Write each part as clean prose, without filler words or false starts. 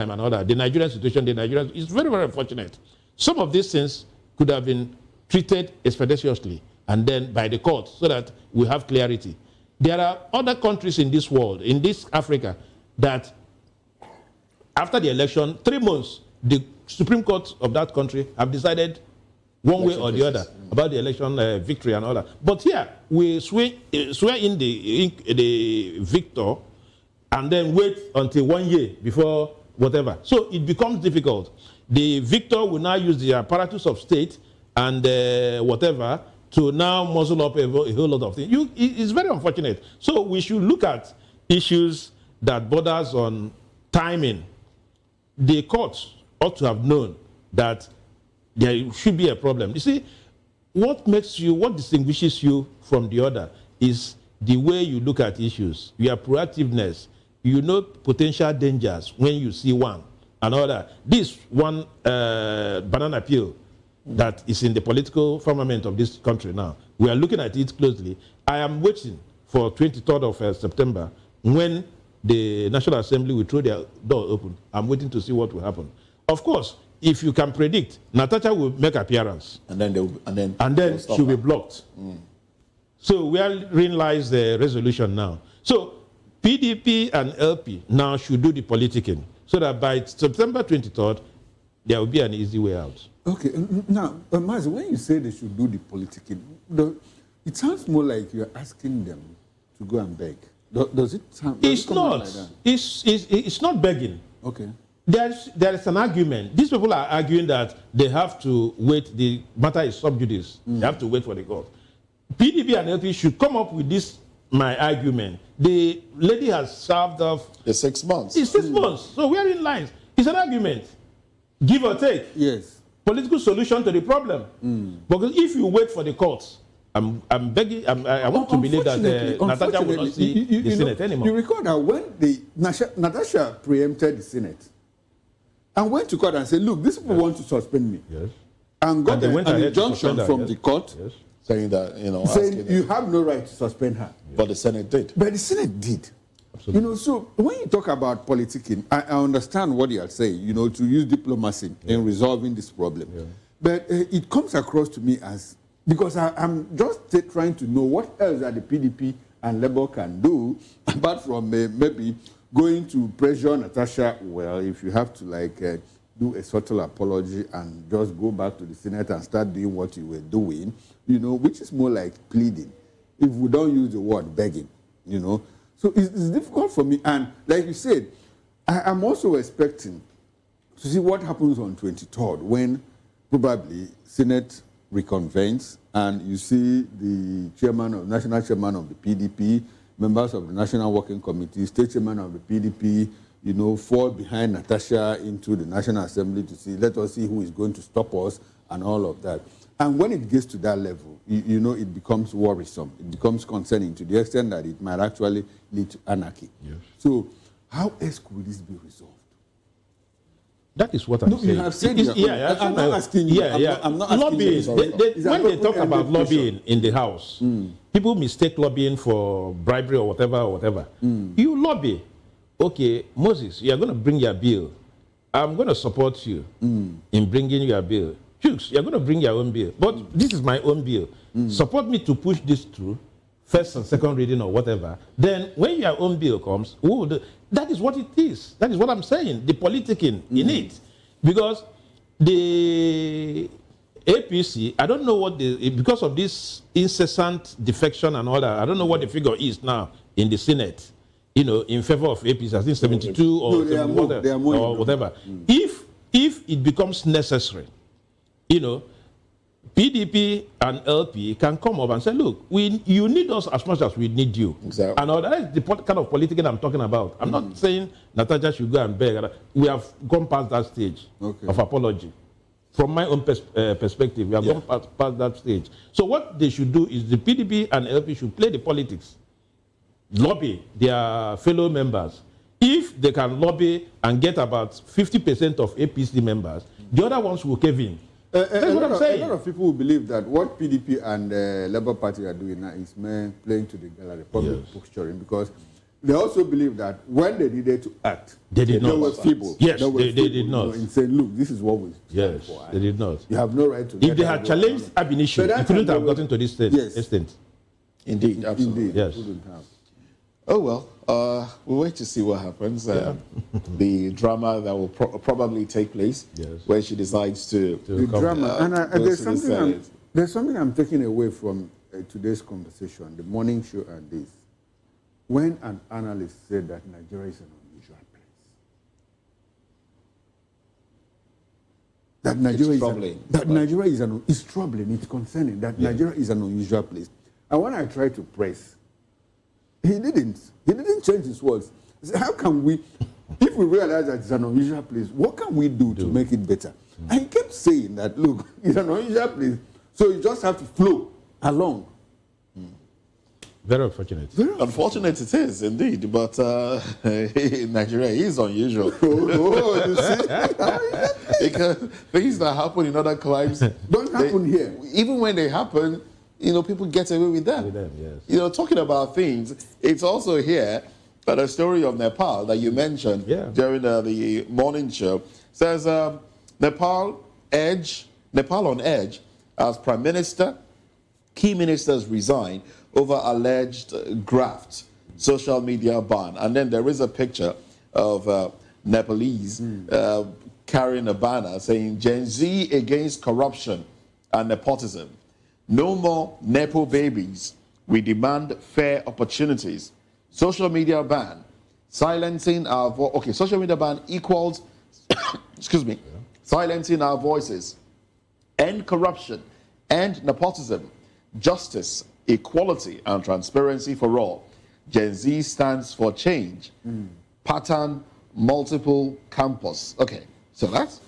and all that. The Nigerian situation, is very, very unfortunate. Some of these things could have been treated expeditiously and then by the court so that we have clarity. There are other countries in this world, in this Africa, that after the election, 3 months, the Supreme Court of that country have decided one way or the other about the election victory and all that. But here, we swear in the victor and then wait until 1 year before whatever. So it becomes difficult. The victor will now use the apparatus of state and whatever to now muzzle up a whole lot of things. It's very unfortunate. So we should look at issues that borders on timing. The courts ought to have known that there should be a problem. You see, what distinguishes you from the other is the way you look at issues, your proactiveness. You know potential dangers when you see one and all that. This one banana peel that is in the political firmament of this country now, we are looking at it closely. I am waiting for 23rd of September when the National Assembly will throw their door open. I'm waiting to see what will happen. Of course, if you can predict, Natasha will make appearance. And then she'll be blocked. So wherein lies the resolution now. So PDP and LP now should do the politicking so that by September 23rd, there will be an easy way out. Okay, now, Mazi, when you say they should do the politicking, it sounds more like you're asking them to go and beg. Does it sound? It's not. Like that? It's not begging. Okay. There is an argument. These people are arguing that they have to wait. The matter is sub judice. They have to wait for the court. PDP and LP should come up with this. My argument. The lady has served off. The 6 months. It's 6 months. So we're in lines. It's an argument. Give or take. Yes. Political solution to the problem. Because if you wait for the courts, I'm begging. I want to believe that Natasha will not see the Senate anymore. You recall that when Natasha preempted the Senate and went to court and said, "Look, these people want to suspend me," and got an injunction from the court. Saying that, saying you have no right to suspend her. But the Senate did. But the Senate did. Absolutely. So when you talk about politicking, I understand what you are saying, to use diplomacy in resolving this problem. But it comes across to me as, because I'm just trying to know what else that the PDP and Labour can do, apart from maybe going to pressure Natasha. Well, if you have to do a subtle apology and just go back to the Senate and start doing what you were doing, which is more like pleading, if we don't use the word begging, So it's difficult for me. And like you said, I'm also expecting to see what happens on 23rd when probably Senate reconvenes and you see the national chairman of the PDP, members of the National Working Committee, state chairman of the PDP, fall behind Natasha into the National Assembly to see, let us see who is going to stop us and all of that. And when it gets to that level, it becomes worrisome. It becomes concerning to the extent that it might actually lead to anarchy. Yes. So how else could this be resolved? That is what I'm saying. You have said I'm not asking you. I'm not asking lobbying. you. When they talk about lobbying in the House, people mistake lobbying for bribery or whatever. You lobby. Okay, Moses, you are going to bring your bill. I'm going to support you in bringing your bill. Hughes, you're going to bring your own bill. But this is my own bill. Support me to push this through, first and second reading or whatever. Then when your own bill comes, that is what it is. That is what I'm saying, the politicking in it. Because the APC, I don't know what because of this incessant defection and all that, I don't know what the figure is now in the Senate, in favor of APC, I think 72 or, or whatever. If it becomes necessary, PDP and LP can come up and say, look, you need us as much as we need you. Exactly. And that is the kind of politicking I'm talking about. I'm not saying Natasha should go and beg. We have gone past that stage of apology. From my own perspective, we have gone past that stage. So what they should do is the PDP and LP should play the politics, lobby their fellow members. If they can lobby and get about 50% of APC members, the other ones will cave in. That's what I'm saying. A lot of people will believe that what PDP and Labour Party are doing now is playing to the gallery, public posturing, because they also believe that when they needed to act, They did not. were feeble. Yes, were they did not. In saying, look, this is what we stand Yes, for. they did not. You have no right to. If they had challenged ab initio, But that it couldn't time have they gotten to this extent. Indeed, absolutely. Indeed, Yes. couldn't have. Oh, well, we'll wait to see what happens. The drama that will probably take place when she decides to The drama. And there's there's something I'm taking away from today's conversation, the morning show and this. When an analyst said that Nigeria is an unusual place. That Nigeria is troubling. Nigeria is troubling, it's concerning, that Nigeria is an unusual place. And when I tried to press, he didn't change his words. He said, how can we, if we realize that it's an unusual place, what can we do to make it better? And he kept saying that, look, it's an unusual place, so you just have to flow along. Very unfortunate. Unfortunate it is, indeed, but Nigeria is unusual. You see? Because things that happen in other climes Don't happen here. Even when they happen, people get away with them. Yes. Talking about things, it's also here that a story of Nepal that you mentioned during the morning show says Nepal on edge as Prime Minister, key ministers resign over alleged graft, social media ban. And then there is a picture of Nepalese carrying a banner saying Gen Z against corruption and nepotism. No more Nepo babies. We demand fair opportunities. Social media ban. Silencing our voice. Okay, social media ban equals, excuse me, silencing our voices. End corruption. End nepotism. Justice, equality, and transparency for all. Gen Z stands for change. Pattern, multiple campus. Okay, so that's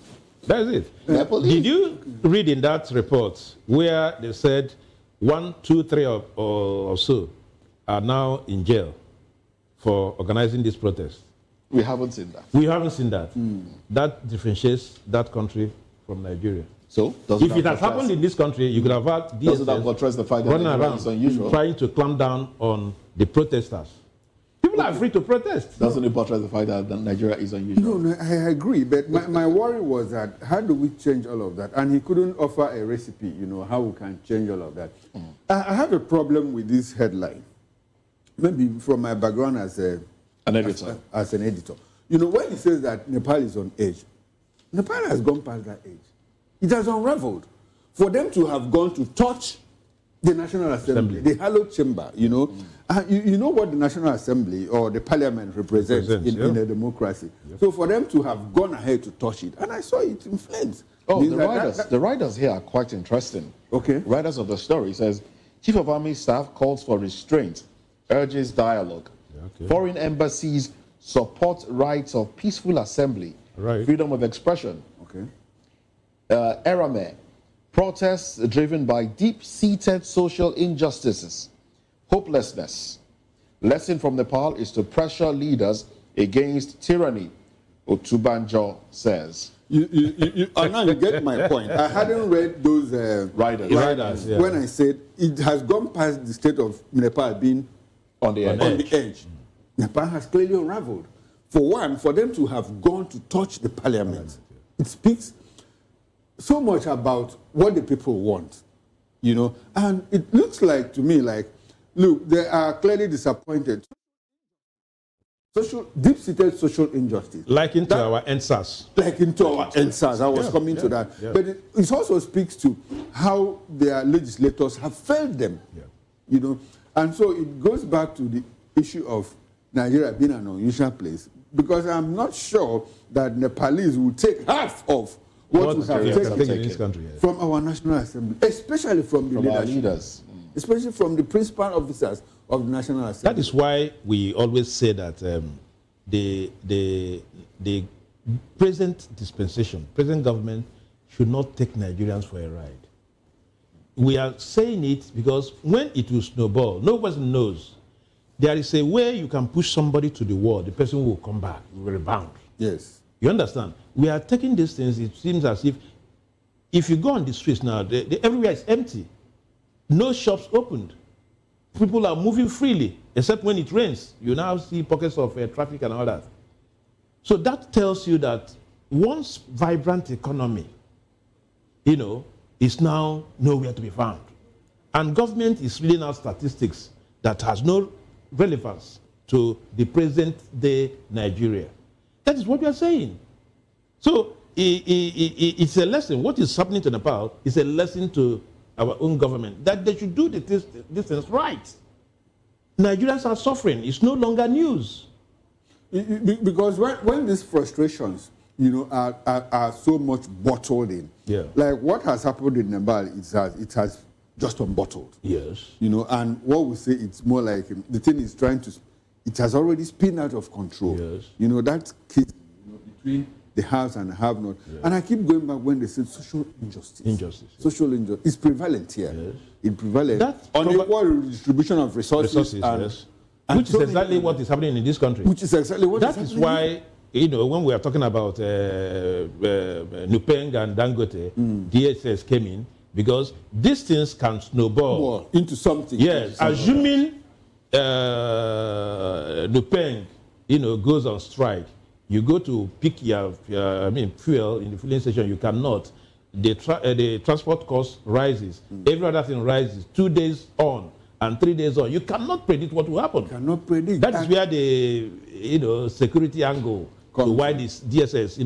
it. Nepalese. Did you read in that report where they said 1, 2, 3 or so are now in jail for organizing this protest? We haven't seen that. We haven't seen that. That differentiates that country from Nigeria. So, if it had happened in this country, you could have had doesn't that buttress the fact that running Nigeria is unusual? around trying to clamp down on the protesters. People are free to protest. Doesn't it buttress the fact that Nigeria is unusual? No, I agree. But my worry was that how do we change all of that? And he couldn't offer a recipe, how we can change all of that. I have a problem with this headline. Maybe from my background as an editor. When he says that Nepal is on edge, Nepal has gone past that edge. It has unraveled. For them to have gone to touch the National Assembly, the hallowed chamber, you know what the National Assembly or the Parliament represents in a democracy. So for them to have gone ahead to touch it, and I saw it in flames. Oh, the writers here are quite interesting. Okay. Writers of the story says, Chief of Army Staff calls for restraint, urges dialogue. Foreign embassies support rights of peaceful assembly, freedom of expression. Okay. Erame, protests driven by deep-seated social injustices, hopelessness. Lesson from Nepal is to pressure leaders against tyranny, Otubanjo says. Now you get my point. I hadn't read those riders when I said it has gone past the state of Nepal being on the edge. Nepal has clearly unraveled. For one, for them to have gone to touch the parliament, it speaks so much about what the people want, and it looks like to me like, look, they are clearly disappointed. Deep-seated social injustice. Like into our NSAS. Like into our NSAS. I was coming to that. Yeah. But it also speaks to how their legislators have failed them. And so it goes back to the issue of Nigeria being an unusual place, because I'm not sure that Nepalese will take half of what we have taken in this country, from our National Assembly, especially from the leaders. Especially from the principal officers of the National Assembly. That is why we always say that the present dispensation, present government should not take Nigerians for a ride. We are saying it because when it will snowball, nobody knows. There is a way you can push somebody to the wall, the person will come back, will rebound. Yes. You understand? We are taking these things, it seems as if you go on the streets now, everywhere is empty. No shops opened. People are moving freely. except when it rains. You now see pockets of traffic and all that. So that tells you that once vibrant economy, is now nowhere to be found. And government is reading out statistics that has no relevance to the present day Nigeria. That is what we are saying. So it's a lesson. What is happening to Nepal is a lesson to our own government that they should do this things right. Nigerians are suffering. It's no longer news. Because when these frustrations, are so much bottled in, like what has happened in Nepal, it has just unbottled. Yes. And what we say, it's more like the thing is it has already spun out of control. Yes. That kid between the haves and the have-not. Yes. And I keep going back when they say social injustice. Social injustice is prevalent here. Yes. It's prevalent. Unequal distribution of resources. Yes. Which is exactly what is happening in this country. Which is exactly what is happening. That is why, when we are talking about Nupeng and Dangote, DSS came in, because these things can snowball into something. Yes, assuming Nupeng, goes on strike, you go to pick your fuel in the filling station, you cannot. The transport cost rises. Every other thing rises. 2 days on and 3 days on. You cannot predict what will happen. Cannot predict. That is where the security angle to why this DSS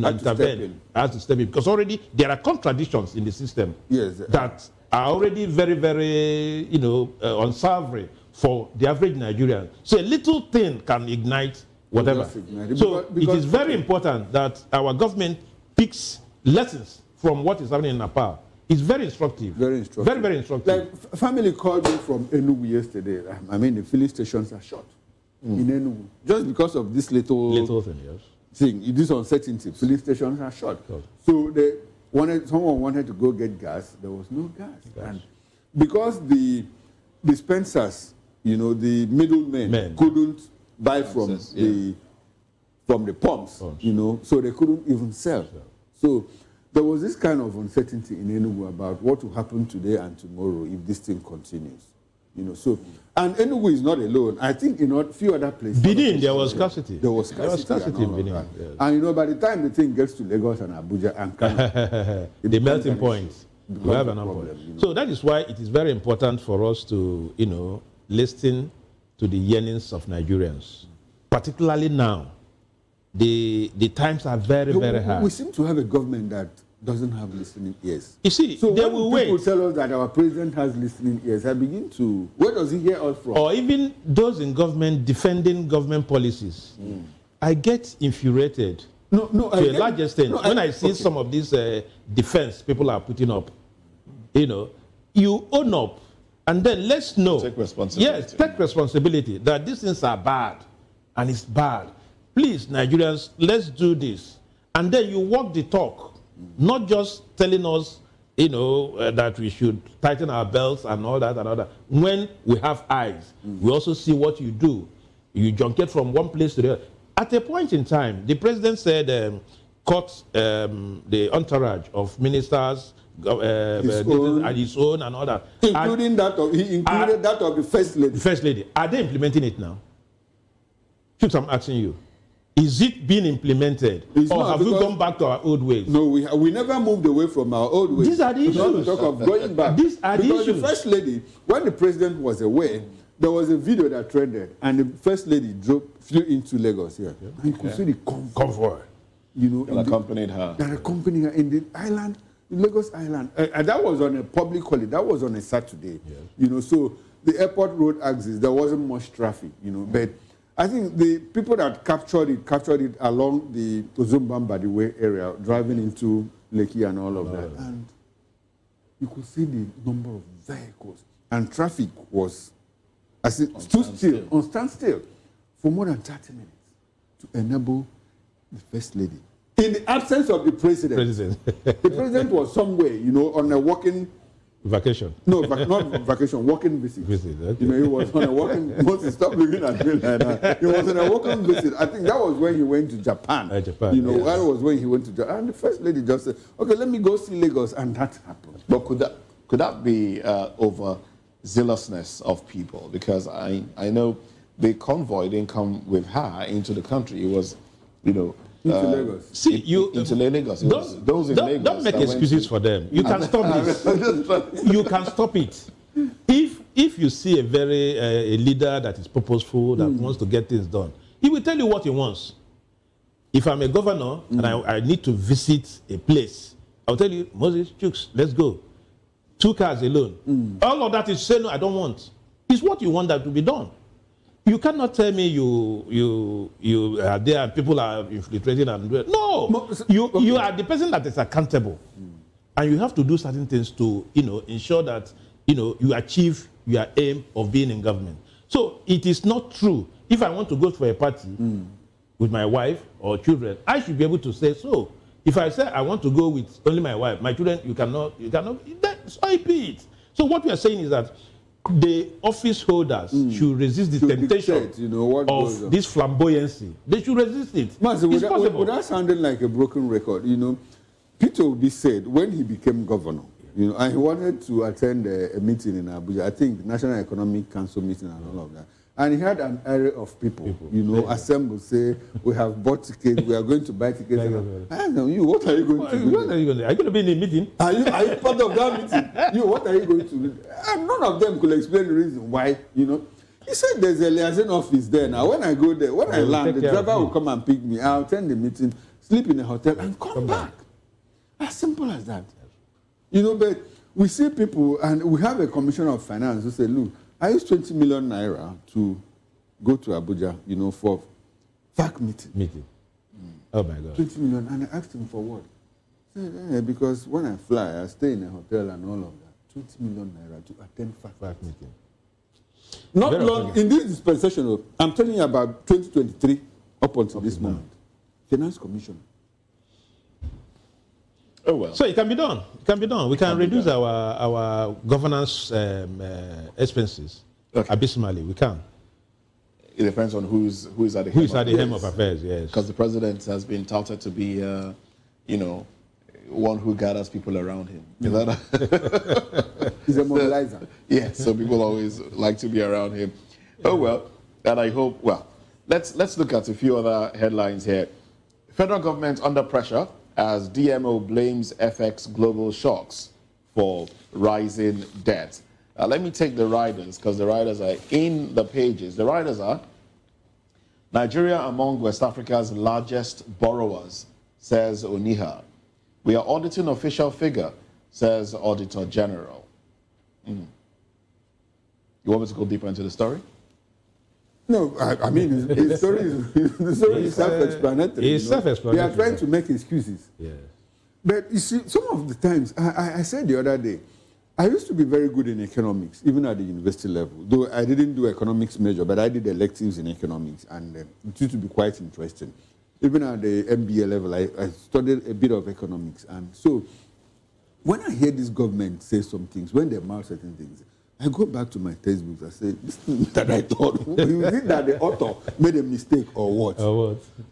has to step in, because already there are contradictions in the system that are already very, very unsavory for the average Nigerian. So a little thing can ignite whatever. So it is very important that our government picks lessons from what is happening in Nepal. It's very instructive. Very instructive. Very, very instructive. Like, family called me from Enugu yesterday. The filling stations are shut in Enugu. Just because of this little thing, yes. This uncertainty. Filling stations are shut. So someone wanted to go get gas. There was no gas. And because the dispensers, the middlemen couldn't buy from the pumps, so they couldn't even sell. So there was this kind of uncertainty in Enugu about what will happen today and tomorrow if this thing continues. And Enugu is not alone. I think in a few other places. Benin, there was scarcity. There was scarcity in Benin. Yes. And by the time the thing gets to Lagos and Abuja and Kano, the melting point, we have an problem. So that is why it is very important for us to, listen to the yearnings of Nigerians, particularly now. The times are very, very hard. We seem to have a government that doesn't have listening ears. You see, so they when will people wait. Tell us that our president has listening ears, I begin to, where does he hear us from? Or even those in government defending government policies. I get infuriated to a large extent when I see some of these defense people are putting up. You own up, and then let's know. Take responsibility. Yes, take responsibility that these things are bad, and it's bad. Please, Nigerians, let's do this. And then you walk the talk, not just telling us, that we should tighten our belts and all that and all that. When we have eyes, we also see what you do. You junket from one place to the other. At a point in time, the president said, cut the entourage of ministers, and his own and all that. Including that of the first lady. The first lady. Are they implementing it now? Should I'm asking you. Is it being implemented? Or have we gone back to our old ways? No, we never moved away from our old ways. These are the issues. Not talk of going back. These are the issues. Because the first lady, when the president was away, there was a video that trended, and the first lady flew into Lagos here. Yeah. And you could see the convoy. That accompanied her. That accompanied her in the island, Lagos Island. And that was on a public holiday. That was on a Saturday. Yeah. So the airport road axis, there wasn't much traffic, But I think the people that captured it along the Ozumbamba area, driving into Lekki and all of that. And you could see the number of vehicles. And traffic was on standstill for more than 30 minutes to enable the first lady. In the absence of the president. The president was somewhere, on a walking vacation. No, not vacation, walking visit. Okay. He was on a walking. Moses, stop looking at me like that. He was on a walking visit. I think that was when he went to Japan. That was when he went to Japan. And the first lady just said, "Okay, let me go see Lagos," and that happened. But could that be over zealousness of people? Because I know the convoy didn't come with her into the country. It was, into Lagos. See, into Lagos. It was those in Lagos. Don't make excuses for them. You can stop this. You can stop it. If you see a leader that is purposeful, that wants to get things done, he will tell you what he wants. If I'm a governor and I need to visit a place, I'll tell you, Moses, Chooks, let's go. 2 cars alone. All of that is saying, no, I don't want. It's what you want that to be done. You cannot tell me you are there and people are infiltrating and doing. No, you are the person that is accountable, and you have to do certain things to ensure that you achieve your aim of being in government. So it is not true. If I want to go for a party with my wife or children, I should be able to say so. If I say I want to go with only my wife, my children, you cannot. So I be it. So what we are saying is that the office holders should resist the temptation of this flamboyancy. They should resist it. Master, without sounding like a broken record, Peter Obi said when he became governor, and he wanted to attend a meeting in Abuja, I think National Economic Council meeting and all of that. And he had an array of people assemble, say, we have bought tickets, we are going to buy tickets. I don't know, what are you going to do? Are you going to be in a meeting? Are you part of that meeting? What are you going to do? And none of them could explain the reason why, He said there's a liaison office there. Now, when I go there, when I land, the driver will come and pick me. I'll attend the meeting, sleep in a hotel, and come back. As simple as that. But we see people, and we have a commissioner of finance who say, look, I used 20 million naira to go to Abuja, for FAC meeting. Oh my God. 20 million, and I asked him for what? He said, because when I fly, I stay in a hotel and all of that. 20 million naira to attend FAC meeting. Not very long in this dispensation. I'm telling you about 2023 up until this moment. Finance Commission. Oh well. So it can be done. It can be done. We can reduce our governance expenses abysmally. We can. It depends on who is at the helm of affairs. Yes. Because the president has been touted to be, one who gathers people around him. He's a mobilizer. Yeah. So people always like to be around him. Oh well. And I hope. Well, let's look at a few other headlines here. Federal government under pressure as DMO blames FX global shocks for rising debt. Let me take the riders, because the riders are in the pages. The riders are Nigeria among West Africa's largest borrowers, says Oniha. We are auditing official figure, says Auditor General. You want me to go deeper into the story? No, I mean, the story is self-explanatory. It's self-explanatory. They are trying to make excuses. Yeah. But you see, some of the times, I said the other day, I used to be very good in economics, even at the university level. Though I didn't do economics major, but I did electives in economics, and it used to be quite interesting. Even at the MBA level, I studied a bit of economics. And so, when I hear this government say some things, when they mouth certain things, I go back to my textbooks and say, this thing that I thought, you think that the author made a mistake or what?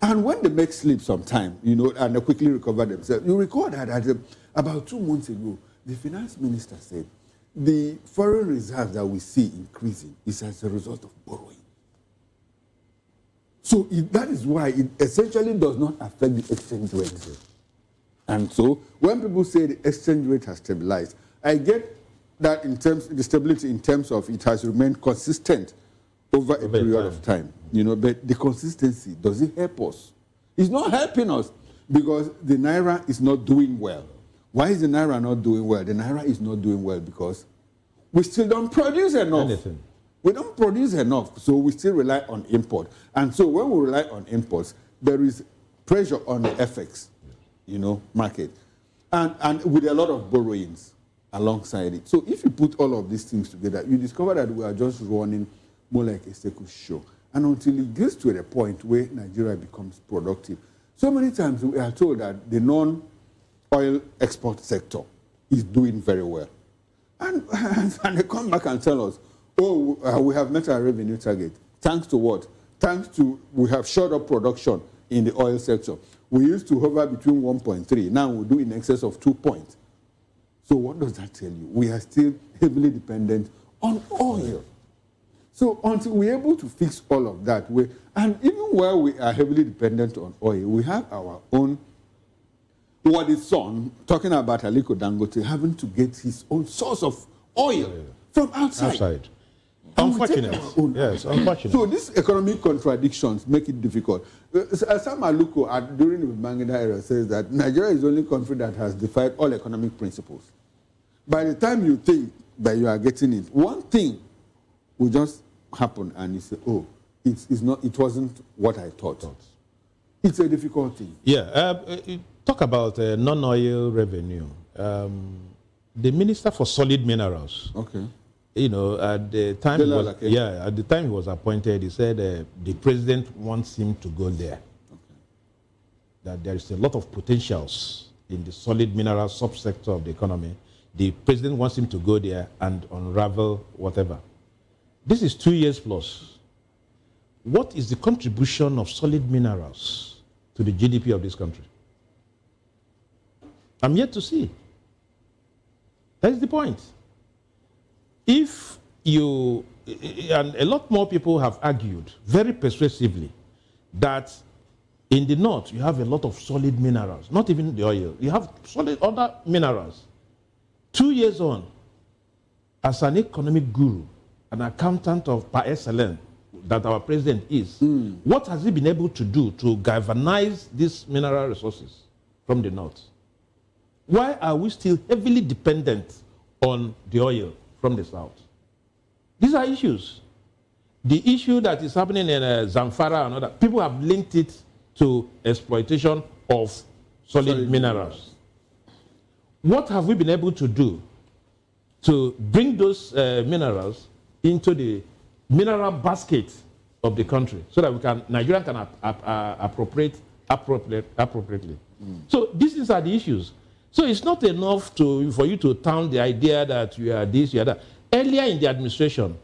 And when they make slip sometime, and they quickly recover themselves, you recall that about 2 months ago, the finance minister said, the foreign reserves that we see increasing is as a result of borrowing. So that is why it essentially does not affect the exchange rate. And so when people say the exchange rate has stabilized, I get that the stability in terms of it has remained consistent over a period of time. But the consistency, does it help us? It's not helping us because the Naira is not doing well. Why is the Naira not doing well? The Naira is not doing well because we still don't produce enough. Anything. We don't produce enough, so we still rely on import. And so when we rely on imports, there is pressure on the FX, market, and with a lot of borrowings alongside it. So if you put all of these things together, you discover that we are just running more like a circus show. And until it gets to a point where Nigeria becomes productive, so many times we are told that the non-oil export sector is doing very well. And they come back and tell us, we have met our revenue target. Thanks to what? Thanks to we have short up production in the oil sector. We used to hover between 1.3. Now we do in excess of 2 points. So what does that tell you? We are still heavily dependent on oil. So until we're able to fix all of that, and even where we are heavily dependent on oil, we have our own, what is son, talking about Aliko Dangote, having to get his own source of oil from outside. Unfortunate. Yes, unfortunate. So these economic contradictions make it difficult. Sam Aluko, during the Babangida era, says that Nigeria is the only country that has defied all economic principles. By the time you think that you are getting it, one thing will just happen, and you say, "Oh, it wasn't what I thought." It's a difficult thing. Yeah. Talk about non-oil revenue. The Minister for Solid Minerals. Okay. You know, at the time, at the time he was appointed, he said the president wants him to go there. Okay. That there is a lot of potentials in the solid mineral subsector of the economy. The president wants him to go there and unravel whatever. This is 2 years plus. What is the contribution of solid minerals to the GDP of this country? I'm yet to see. That's the point. If you, and a lot more people have argued very persuasively that in the north you have a lot of solid minerals, not even the oil, you have solid other minerals. 2 years on, as an economic guru, an accountant of par excellence that our president is, what has he been able to do to galvanize these mineral resources from the north? Why are we still heavily dependent on the oil from the south? These are issues. The issue that is happening in Zamfara and other, people have linked it to exploitation of solid minerals. What have we been able to do to bring those minerals into the mineral basket of the country so that Nigeria can appropriate appropriately? So these are the issues. So it's not enough for you to tout the idea that you are this, you are that. Earlier in the administration,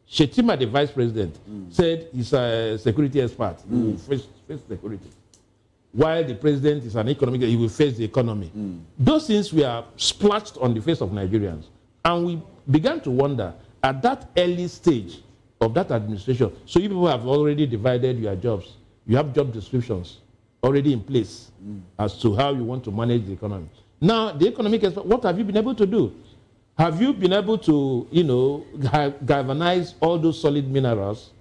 Shettima, the vice president, said he's a security expert. He will face security. While the president is an economic, he will face the economy. Those things were splashed on the face of Nigerians. And we began to wonder, at that early stage of that administration, so you people have already divided your jobs. You have job descriptions already in place as to how you want to manage the economy. Now, the economic expert, what have you been able to do? Have you been able to, galvanize all those solid minerals?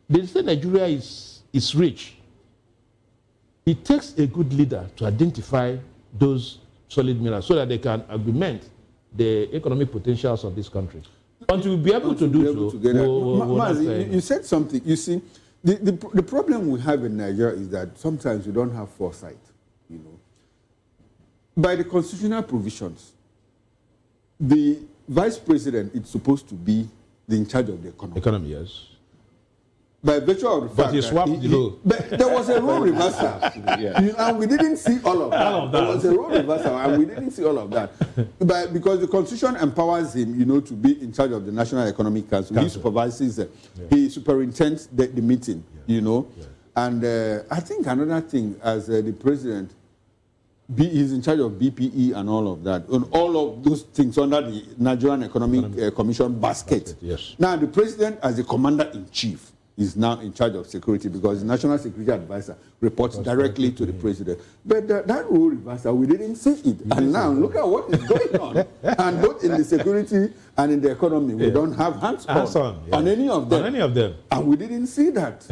They say Nigeria is rich. It takes a good leader to identify those solid minerals so that they can augment the economic potentials of this country. Until we be able to do so, you said something. You see, the problem we have in Nigeria is that sometimes we don't have foresight. By the constitutional provisions, the vice president is supposed to be in charge of the economy. Economy, yes. By virtue of the fact but he swapped the role. But there was a role reversal. And we didn't see all of that. There was a role reversal, and we didn't see all of that. Because the Constitution empowers him, to be in charge of the National Economic Council. He supervises, he superintends the meeting, And I think another thing, as the president, he's in charge of BPE and all of that, and all of those things under the Nigerian Economic Commission basket. Yes. Now, the president, as the commander-in-chief, is now in charge of security because the National Security Advisor reports directly to the president. But that role reversal, we didn't see it. And now, look at what is going on. And both in the security and in the economy, we don't have hands-on on any of them. On any of them. And we didn't see that.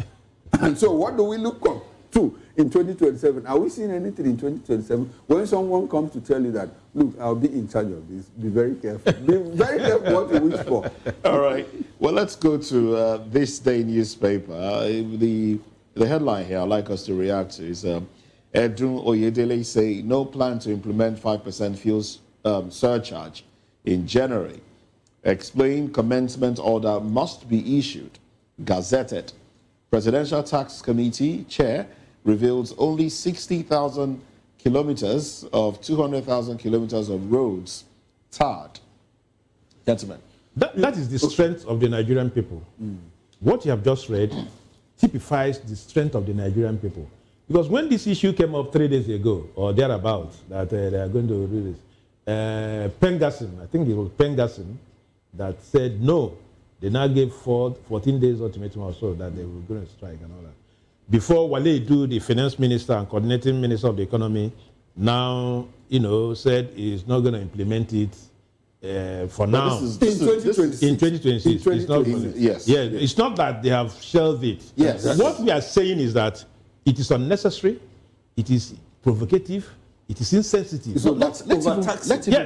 And so what do we look up to in 2027? Are we seeing anything in 2027? When someone comes to tell you that, look, I'll be in charge of this, be very careful. Be very careful what you wish for. All right. Well, let's go to this day newspaper. The headline here I'd like us to react to is Edun Oyedele say no plan to implement 5% fuel surcharge in January. Explain commencement order must be issued. Gazetted. Presidential Tax Committee Chair reveals only 60,000 kilometers of 200,000 kilometers of roads tarred. Gentlemen. That is the strength of the Nigerian people. What you have just read typifies the strength of the Nigerian people. Because when this issue came up 3 days ago, or thereabouts, that they are going to do this, Pengassin, I think it was Pengassin, that said no, They now gave 14 days ultimatum or so that they were going to strike and all that. Before Wale Idu, the finance minister and coordinating minister of the economy, now, said he's not going to implement it for now. In 2026. In 2026. It's not, yes. Yeah, it's not that they have shelved it. Yes. What we are saying is that it is unnecessary, it is provocative, it is insensitive. So let's even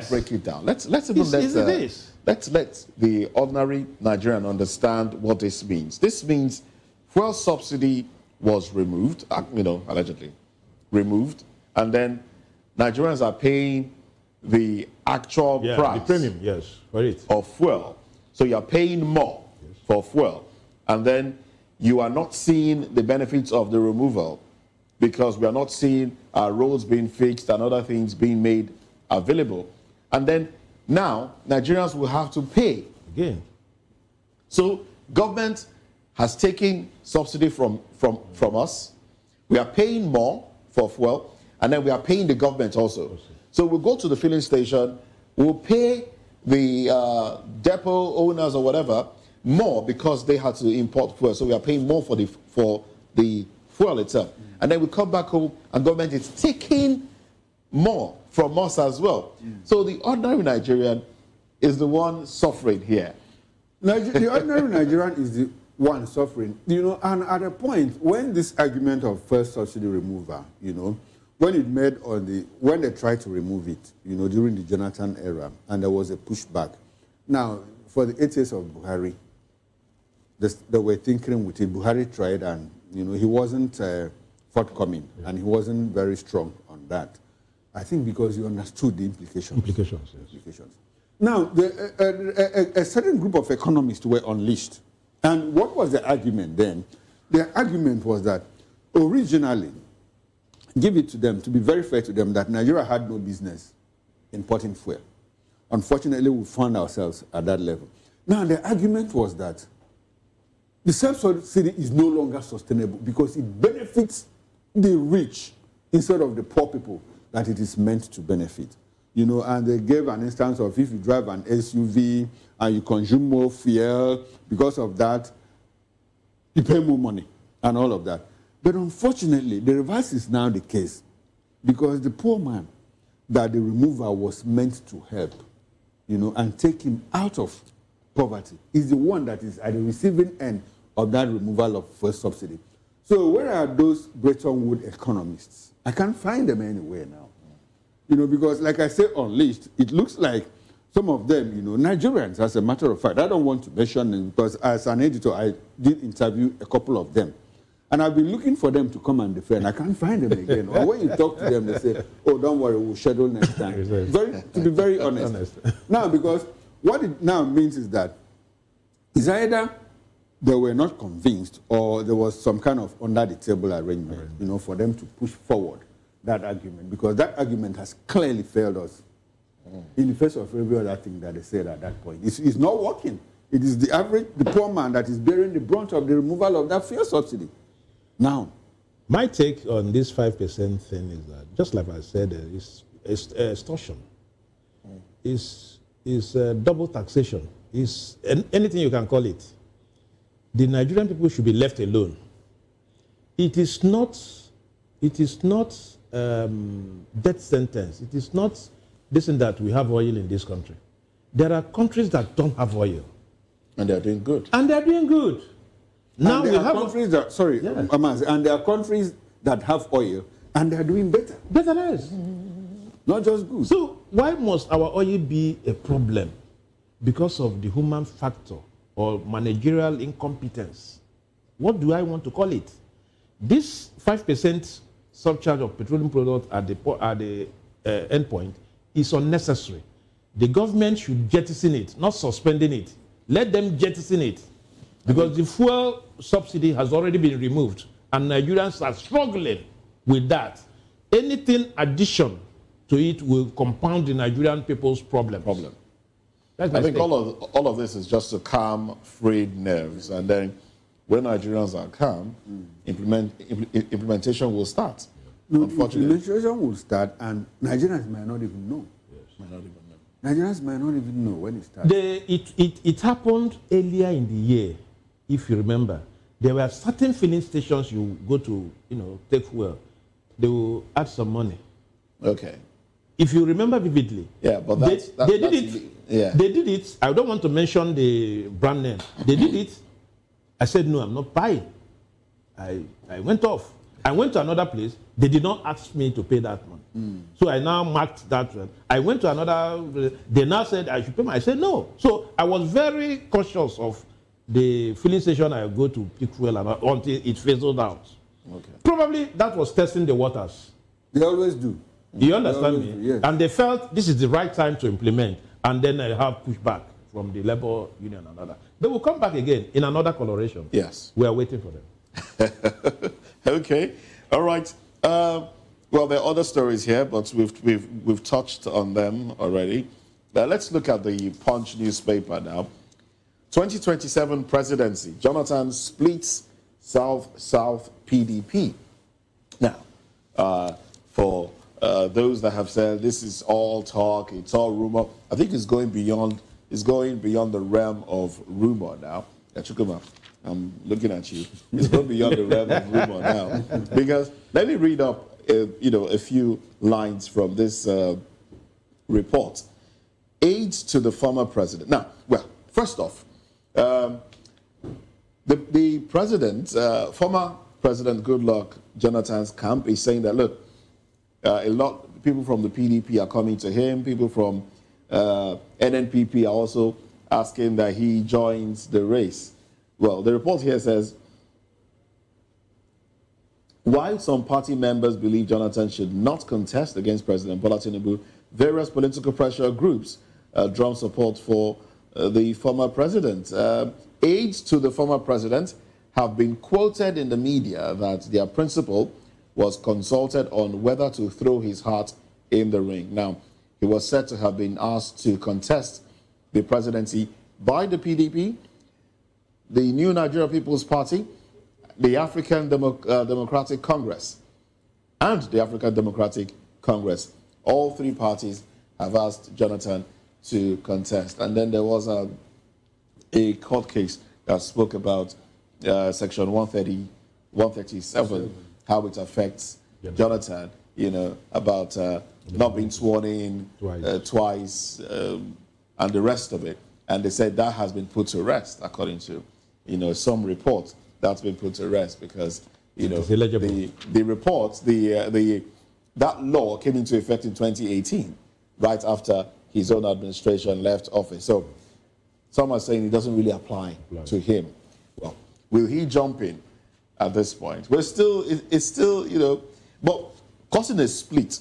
break it down. Let's let the ordinary Nigerian understand what this means. This means fuel subsidy was removed, allegedly removed, and then Nigerians are paying the actual price, the premium, for it, of fuel. So you are paying more for fuel, and then you are not seeing the benefits of the removal because we are not seeing our roads being fixed and other things being made available. And then now Nigerians will have to pay again. So government has taken subsidy from us. We are paying more for fuel, and then we are paying the government also. So we'll go to the filling station, we'll pay the depot owners or whatever more because they had to import fuel. So we are paying more for the fuel itself. And then we come back home and government is taking more from us as well. So the ordinary Nigerian is the one suffering here. The ordinary Nigerian is the one suffering. And at a point, when this argument of first subsidy removal, when they tried to remove it, during the Jonathan era, and there was a pushback. Now, for the 8 years of Buhari, they were thinking with it. Buhari tried, and he wasn't forthcoming, and he wasn't very strong on that. I think because he understood the implications. Implications. Now, a certain group of economists were unleashed. And what was the argument then? The argument was that originally, give it to them, to be very fair to them, that Nigeria had no business importing fuel. Unfortunately, we found ourselves at that level. Now, the argument was that the self-subsidy is no longer sustainable because it benefits the rich instead of the poor people that it is meant to benefit. And they gave an instance of if you drive an SUV and you consume more fuel, because of that, you pay more money and all of that. But unfortunately, the reverse is now the case because the poor man that the removal was meant to help, and take him out of poverty is the one that is at the receiving end of that removal of first subsidy. So where are those Bretton Woods economists? I can't find them anywhere now. Because like I say, unleashed, it looks like some of them, Nigerians, as a matter of fact, I don't want to mention them because as an editor, I did interview a couple of them. And I've been looking for them to come and defend. I can't find them again. Or when you talk to them, they say, oh, don't worry, we'll schedule next time. To be very honest. Now, because what it now means is that it's either they were not convinced or there was some kind of under-the-table arrangement, for them to push forward that argument. Because that argument has clearly failed us in the face of every other thing that they said at that point. It's not working. It is the poor man that is bearing the brunt of the removal of that fuel subsidy. Now, my take on this 5% thing is that, just like I said, it's extortion. It's double taxation. It's anything you can call it. The Nigerian people should be left alone. It is not death sentence. It is not this and that we have oil in this country. There are countries that don't have oil. And they're doing good. Now we have countries that, and there are countries that have oil and they're doing better. Better lives. Not just good. So why must our oil be a problem? Because of the human factor or managerial incompetence. What do I want to call it? This 5% surcharge of petroleum products at the end point is unnecessary. The government should jettison it, not suspending it. Let them jettison it. Because the fuel subsidy has already been removed and Nigerians are struggling with that. Anything addition to it will compound the Nigerian people's problem. I think all of this is just to calm frayed nerves, and then when Nigerians are calm, implementation will start. No, implementation will start, and Nigerians might not even know. Might not even know. Nigerians might not even know when it started. It happened earlier in the year, if you remember. There were certain filling stations you go to, take fuel. They will add some money. Okay. If you remember vividly. Yeah, but they did it. Yeah. They did it. I don't want to mention the brand name. They did it. I said, no, I'm not buying. I went off. I went to another place. They did not ask me to pay that money. So I now marked that one. I went to another. They now said I should pay money. I said no. So I was very cautious of the filling station I go to pick fuel until it fizzled out. Okay. Probably that was testing the waters. They always do. You understand me? Yes. And they felt this is the right time to implement. And then I have pushback from the labor union and other. They will come back again in another coloration. Yes. We are waiting for them. Okay. All right. Well, there are other stories here, but we've touched on them already. Let's look at the Punch newspaper now. 2027 presidency. Jonathan splits South PDP. Now, for those that have said this is all talk, it's all rumor, I think it's going beyond the realm of rumor now. Chukuma, I'm looking at you. It's going beyond the realm of rumor now, because let me read up, a few lines from this report. Aides to the former president. Now, well, first off, the president, former President Goodluck Jonathan's camp is saying that, look, a lot of people from the PDP are coming to him. People from NNPP are also asking that he joins the race. Well, the report here says, while some party members believe Jonathan should not contest against President Bola Tinubu, various political pressure groups drum support for the former president. Aides to the former president have been quoted in the media that their principal was consulted on whether to throw his heart in the ring. Now, he was said to have been asked to contest the presidency by the PDP, the New Nigeria People's Party, the African Democratic Congress, and the African Democratic Congress. All three parties have asked Jonathan to contest. And then there was a court case that spoke about Section 137, how it affects Jonathan, about not being sworn in twice and the rest of it. And they said that has been put to rest, according to, some reports. That's been put to rest because, the reports, that law came into effect in 2018, right after his own administration left office. So some are saying it doesn't really apply to him. Well, will he jump in at this point? It's still, but causing a split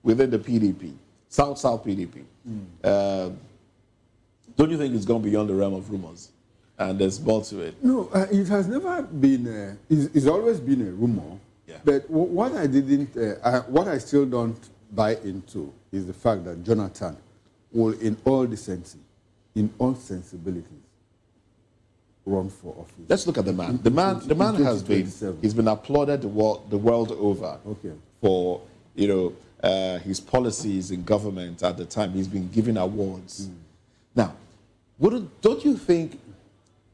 within the PDP, South PDP. Don't you think it's gone beyond the realm of rumors? And there's more to it. No, it has never been. It's always been a rumor. Yeah. But what I still don't buy into is the fact that Jonathan will, in all decency, in all sensibilities, run for office. Let's look at the man. The man has been applauded the world over for his policies in government at the time. He's been given awards. Now, don't you think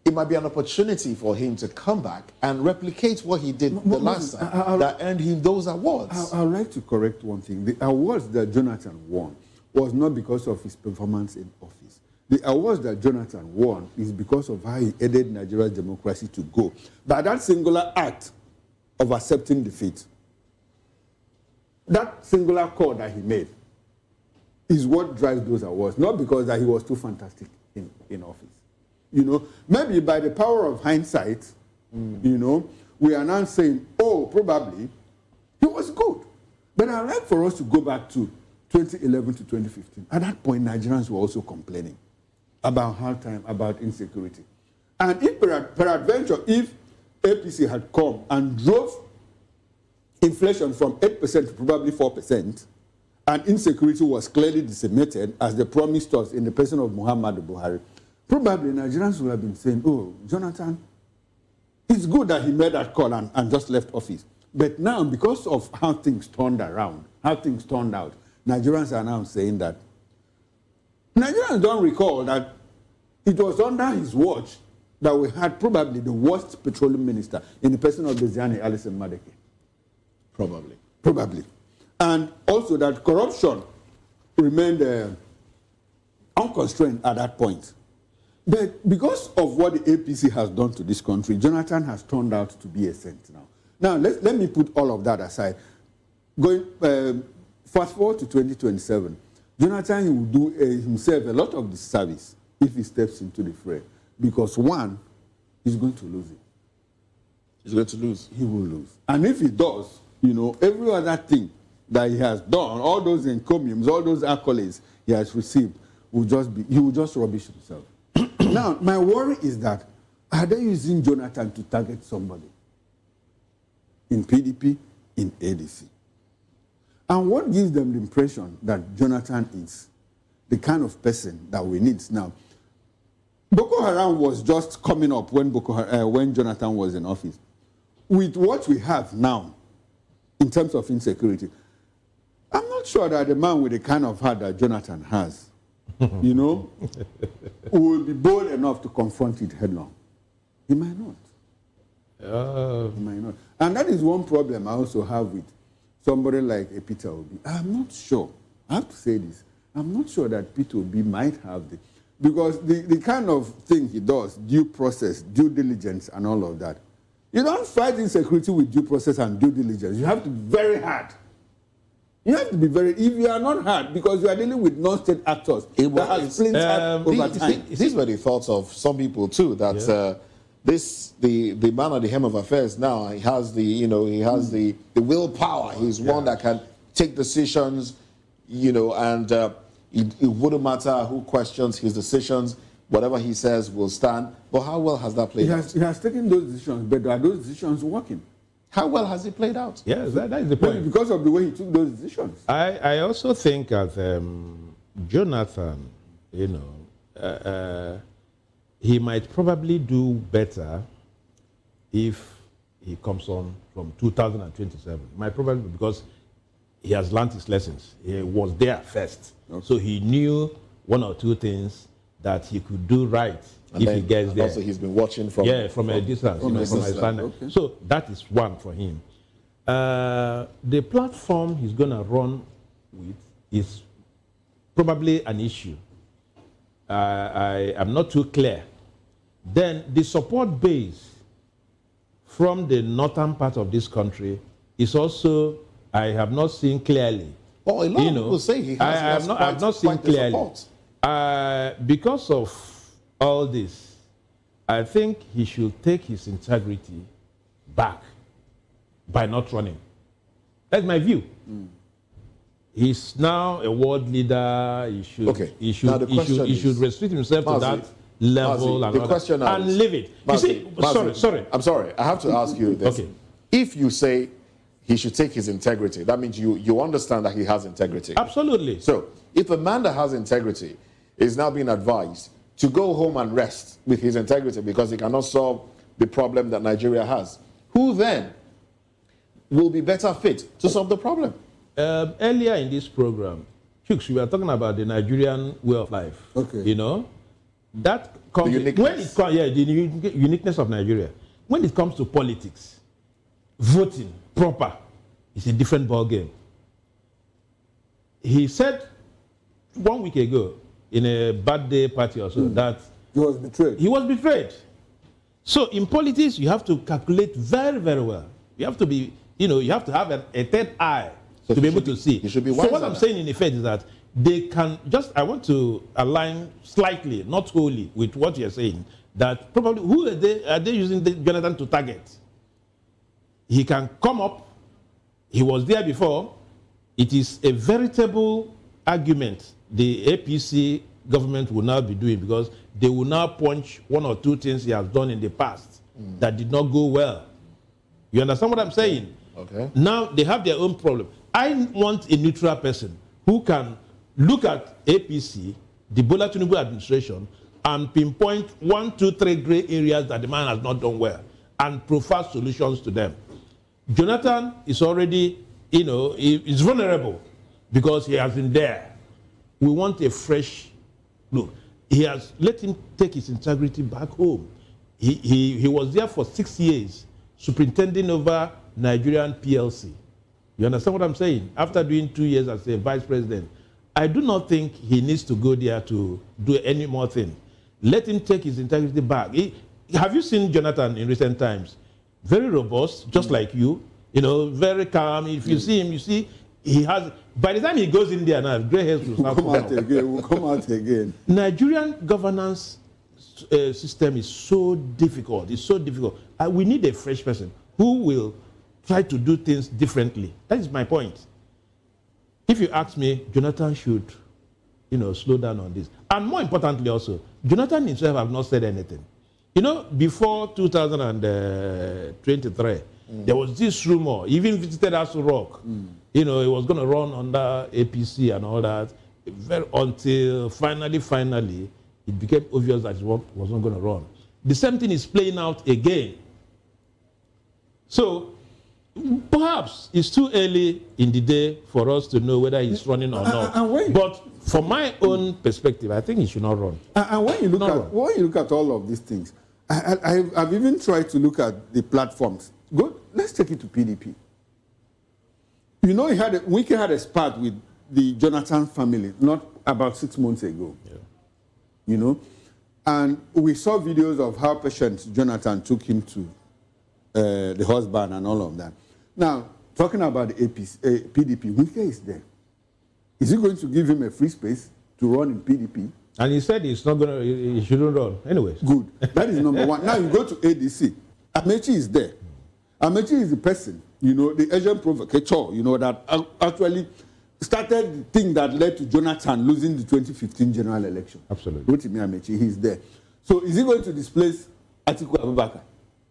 it might be an opportunity for him to come back and replicate what he did the last time that earned him those awards? I'd like to correct one thing. The awards that Jonathan won was not because of his performance in office. The awards that Jonathan won is because of how he aided Nigeria's democracy to go. By that singular act of accepting defeat, that singular call that he made is what drives those awards, not because that he was too fantastic in office. Maybe by the power of hindsight, we are now saying, oh, probably he was good. But I'd like for us to go back to 2011 to 2015. At that point, Nigerians were also complaining about hard time, about insecurity. And if peradventure, if APC had come and drove inflation from 8% to probably 4%, and insecurity was clearly decimated, as they promised us in the person of Muhammadu Buhari, probably Nigerians would have been saying, oh, Jonathan, it's good that he made that call and just left office. But now, because of how things turned around, how things turned out, Nigerians are now saying that, Nigerians don't recall that it was under his watch that we had probably the worst petroleum minister in the person of Desiani Alison Madeke. Probably. Probably. And also that corruption remained unconstrained at that point. But because of what the APC has done to this country, Jonathan has turned out to be a saint now. Now, let me put all of that aside. Going fast forward to 2027, Jonathan will do himself a lot of disservice if he steps into the fray. Because one, he's going to lose it. He's going to lose. He will lose. And if he does, you know, every other thing that he has done, all those encomiums, all those accolades he has received, he will just rubbish himself. Now, my worry is that, are they using Jonathan to target somebody? In PDP, in ADC. And what gives them the impression that Jonathan is the kind of person that we need now? Boko Haram was just coming up when Jonathan was in office. With what we have now, in terms of insecurity, I'm not sure that the man with the kind of heart that Jonathan has, you know, will be bold enough to confront it headlong. He might not. He might not. And that is one problem I also have with somebody like a Peter Obi. I'm not sure. I have to say this. I'm not sure that Peter Obi might have the... Because the kind of thing he does, due process, due diligence, and all of that, you don't fight insecurity with due process and due diligence. You have to be very hard. You have to be very... If you are not hard, because you are dealing with non-state actors that have splintered over time. These were the thoughts of some people too, that the man at the helm of affairs now, he has the willpower. He's one that can take decisions, you know, and it wouldn't matter who questions his decisions. Whatever he says will stand. But how well has that played out? He has taken those decisions, but are those decisions working? How well has it played out? Yes, that is the point. Maybe because of the way he took those decisions. I also think that Jonathan, you know, he might probably do better if he comes on from 2027. Might probably, because he has learned his lessons. He was there first. Okay. So he knew one or two things that he could do right and if he gets there. Also, he's been watching from a distance, from a standard. Okay. So that is one for him. The platform he's going to run with is probably an issue. I am not too clear. Then the support base from the northern part of this country is also, I have not seen clearly. Well, a lot of people say he has. I have not seen clearly. Because of all this, I think he should take his integrity back by not running. That's my view. He's now a world leader. He should restrict himself to that level and live it. Sorry. I'm sorry. I have to ask you this. Okay. If you say he should take his integrity, that means you understand that he has integrity. Absolutely. So if a man that has integrity is now being advised to go home and rest with his integrity because he cannot solve the problem that Nigeria has, who then will be better fit to solve the problem? Earlier in this program, Chooks, we were talking about the Nigerian way of life. Okay. You know, that comes the uniqueness of Nigeria. When it comes to politics, voting proper is a different ball game. He said 1 week ago in a birthday party or so that he was betrayed. He was betrayed. So in politics, you have to calculate very, very well. You have to be, you have to have a third eye to be able to see. You should be so what I'm saying in effect is that they can I want to align slightly, not wholly, with what you're saying, that probably who are they using Jonathan to target? He can come up. He was there before. It is a veritable argument the APC government will now be doing, because they will now punch one or two things he has done in the past that did not go well. You understand what I'm saying? Okay. Now they have their own problem. I want a neutral person who can look at APC, the Bola Tinubu administration, and pinpoint 1, 2, 3 gray areas that the man has not done well and provide solutions to them. Jonathan is already, he's vulnerable because he has been there. We want a fresh Look, he has let him take his integrity back home. He was there for 6 years, superintending over Nigerian PLC. You understand what I'm saying? After doing 2 years as a vice president, I do not think he needs to go there to do any more thing. Let him take his integrity back. Have you seen Jonathan in recent times? Very robust, just like you, very calm. If you see him, you see he has, by the time he goes in there now, gray hairs will start come out again. We'll come out again. Nigerian governance system is so difficult. It's so difficult. We need a fresh person who will try to do things differently. That is my point. If you ask me, Jonathan should, slow down on this. And more importantly also, Jonathan himself have not said anything. Before 2023, there was this rumor, he even visited us to Rock. He was going to run under APC and all that, until finally, it became obvious that he was not going to run. The same thing is playing out again. So, perhaps it's too early in the day for us to know whether he's running or not. But from my own perspective, I think he should not run. And when you look at all of these things, I've even tried to look at the platforms. Let's take it to PDP. Wike had a spat with the Jonathan family not about 6 months ago. Yeah. And we saw videos of how patient Jonathan took him to the husband and all of that. Now, talking about the PDP, Wike is there. Is he going to give him a free space to run in PDP? And he said he's not going to, he shouldn't run. Anyways. Good. That is number one. Now you go to ADC. Amechi is there. Amechi is the person, the Asian provocateur, that actually started the thing that led to Jonathan losing the 2015 general election. Absolutely. Rotimi Amechi, he's there. So is he going to displace Atiku Abubakar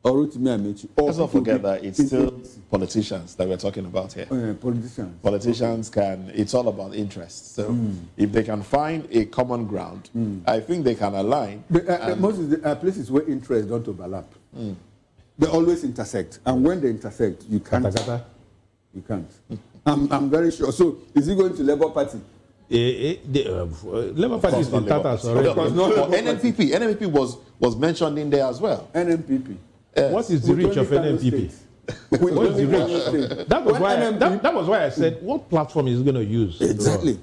or Rotimi Amechi? Let's not forget that it's still politicians that we're talking about here. Politicians it's all about interest. So if they can find a common ground, I think they can align. Most of the places where interests don't overlap. They always intersect. And when they intersect, you can't. You can't. I'm very sure. So is he going to Labour Party? Labour Party is in Tatas already. NNPP was mentioned in there as well. NNPP. What is the reach of NNPP? What is the reach? That was why I said, what platform is he going to use? Exactly.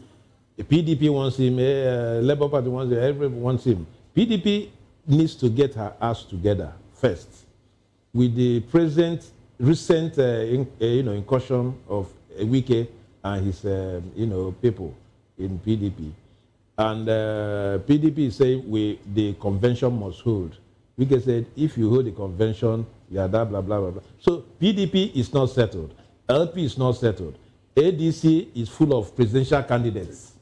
The PDP wants him, Labour Party wants him, everyone wants him. PDP needs to get her ass together first. With the recent incursion of Wike and his people in PDP, and PDP is saying the convention must hold. Wike said if you hold the convention, blah blah blah blah blah. So PDP is not settled, LP is not settled, ADC is full of presidential candidates.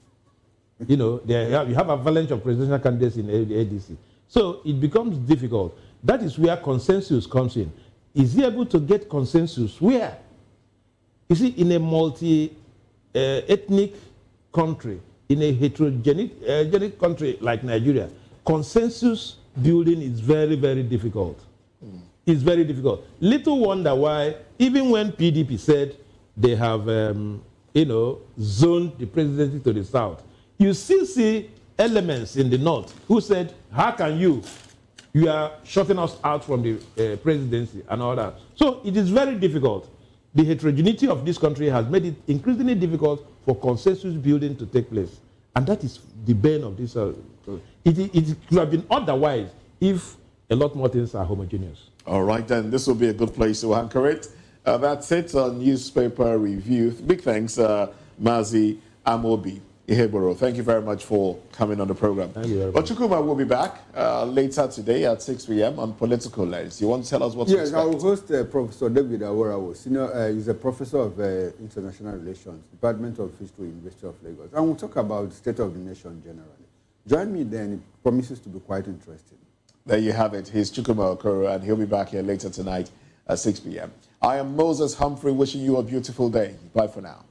You have a avalanche of presidential candidates in ADC. So it becomes difficult. That is where consensus comes in. Is he able to get consensus? Where? You see, in a multi-ethnic country, in a heterogeneous country like Nigeria, consensus building is very, very difficult. It's very difficult. Little wonder why, even when PDP said they have, zoned the presidency to the south, you still see elements in the north who said, how can you are shutting us out from the presidency and all that. So it is very difficult. The heterogeneity of this country has made it increasingly difficult for consensus building to take place. And that is the bane of this. It could have been otherwise if a lot more things are homogeneous. All right, then this will be a good place to anchor it. That's it on Newspaper Review. Big thanks, Mazi Amobi Iheboro. Thank you very much for coming on the program. Thank you very much. Ochukuma will be back later today at 6 p.m. on Political Lens. You want to tell us what to expect? Yes, I will host Professor David Aworawo. He's a professor of international relations, Department of History, University of Lagos. And we'll talk about the state of the nation generally. Join me then. It promises to be quite interesting. There you have it. He's Chukuma Okoro, and he'll be back here later tonight at 6 p.m. I am Moses Humphrey, wishing you a beautiful day. Bye for now.